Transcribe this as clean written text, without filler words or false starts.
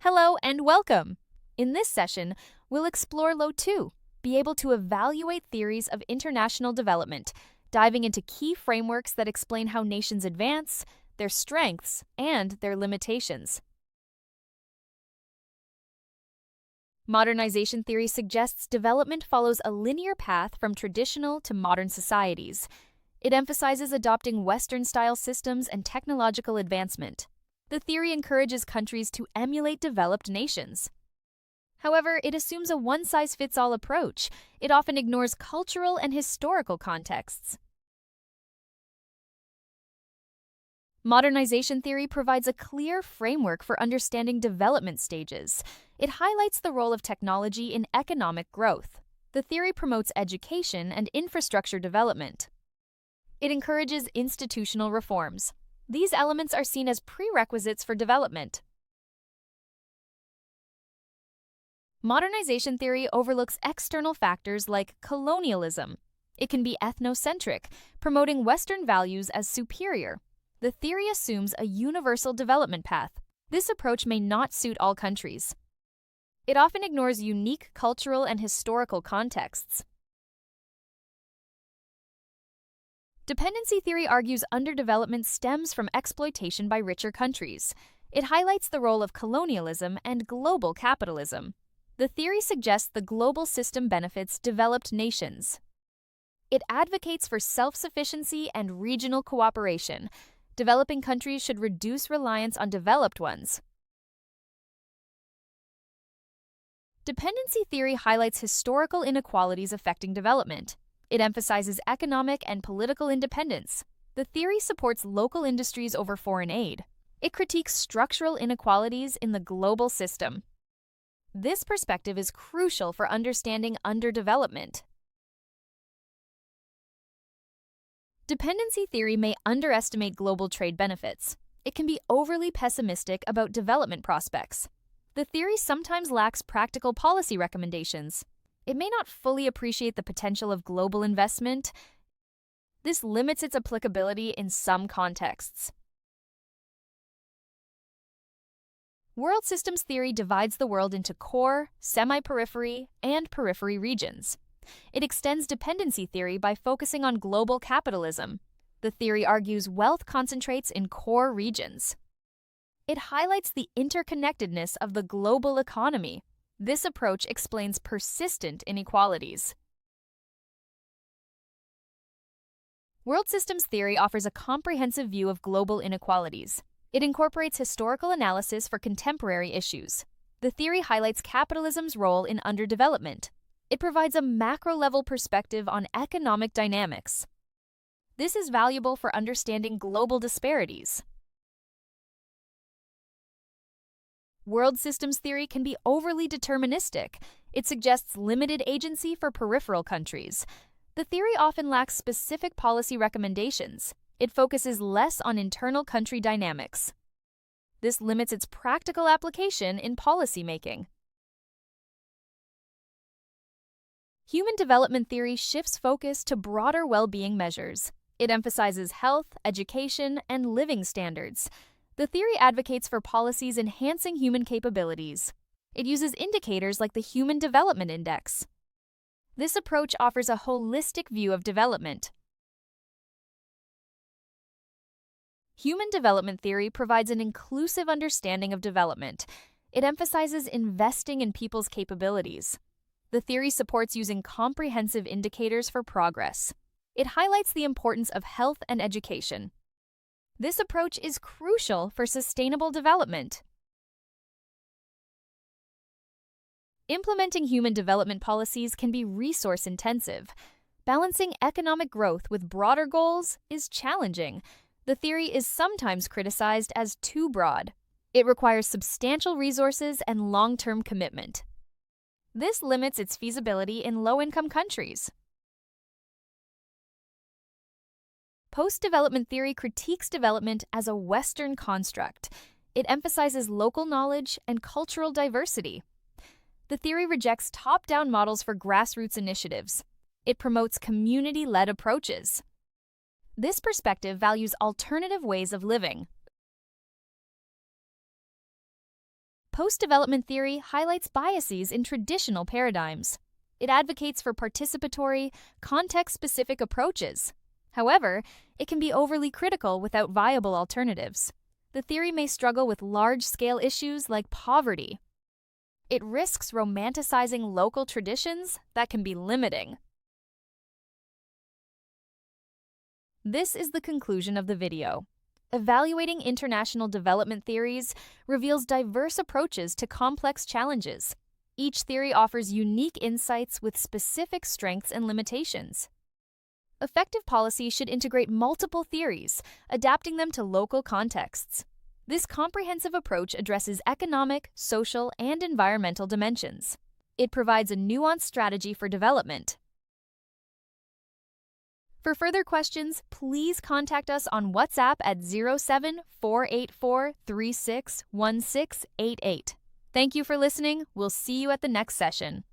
Hello and welcome! In this session, we'll explore LO2, be able to evaluate theories of international development, diving into key frameworks that explain how nations advance, their strengths, and their limitations. Modernization theory suggests development follows a linear path from traditional to modern societies. It emphasizes adopting Western-style systems and technological advancement. The theory encourages countries to emulate developed nations. However, it assumes a one-size-fits-all approach. It often ignores cultural and historical contexts. Modernization theory provides a clear framework for understanding development stages. It highlights the role of technology in economic growth. The theory promotes education and infrastructure development. It encourages institutional reforms. These elements are seen as prerequisites for development. Modernization theory overlooks external factors like colonialism. It can be ethnocentric, promoting Western values as superior. The theory assumes a universal development path. This approach may not suit all countries. It often ignores unique cultural and historical contexts. Dependency theory argues underdevelopment stems from exploitation by richer countries. It highlights the role of colonialism and global capitalism. The theory suggests the global system benefits developed nations. It advocates for self-sufficiency and regional cooperation. Developing countries should reduce reliance on developed ones. Dependency theory highlights historical inequalities affecting development. It emphasizes economic and political independence. The theory supports local industries over foreign aid. It critiques structural inequalities in the global system. This perspective is crucial for understanding underdevelopment. Dependency theory may underestimate global trade benefits. It can be overly pessimistic about development prospects. The theory sometimes lacks practical policy recommendations. It may not fully appreciate the potential of global investment. This limits its applicability in some contexts. World systems theory divides the world into core, semi-periphery, and periphery regions. It extends dependency theory by focusing on global capitalism. The theory argues wealth concentrates in core regions. It highlights the interconnectedness of the global economy. This approach explains persistent inequalities. World systems theory offers a comprehensive view of global inequalities. It incorporates historical analysis for contemporary issues. The theory highlights capitalism's role in underdevelopment. It provides a macro-level perspective on economic dynamics. This is valuable for understanding global disparities. World systems theory can be overly deterministic. It suggests limited agency for peripheral countries. The theory often lacks specific policy recommendations. It focuses less on internal country dynamics. This limits its practical application in policymaking. Human development theory shifts focus to broader well-being measures. It emphasizes health, education, and living standards. The theory advocates for policies enhancing human capabilities. It uses indicators like the Human Development Index. This approach offers a holistic view of development. Human development theory provides an inclusive understanding of development. It emphasizes investing in people's capabilities. The theory supports using comprehensive indicators for progress. It highlights the importance of health and education. This approach is crucial for sustainable development. Implementing human development policies can be resource-intensive. Balancing economic growth with broader goals is challenging. The theory is sometimes criticized as too broad. It requires substantial resources and long-term commitment. This limits its feasibility in low-income countries. Post-development theory critiques development as a Western construct. It emphasizes local knowledge and cultural diversity. The theory rejects top-down models for grassroots initiatives. It promotes community-led approaches. This perspective values alternative ways of living. Post-development theory highlights biases in traditional paradigms. It advocates for participatory, context-specific approaches. However, it can be overly critical without viable alternatives. The theory may struggle with large-scale issues like poverty. It risks romanticizing local traditions that can be limiting. This is the conclusion of the video. Evaluating international development theories reveals diverse approaches to complex challenges. Each theory offers unique insights with specific strengths and limitations. Effective policy should integrate multiple theories, adapting them to local contexts. This comprehensive approach addresses economic, social, and environmental dimensions. It provides a nuanced strategy for development. For further questions, please contact us on WhatsApp at 07-484-361688. Thank you for listening. We'll see you at the next session.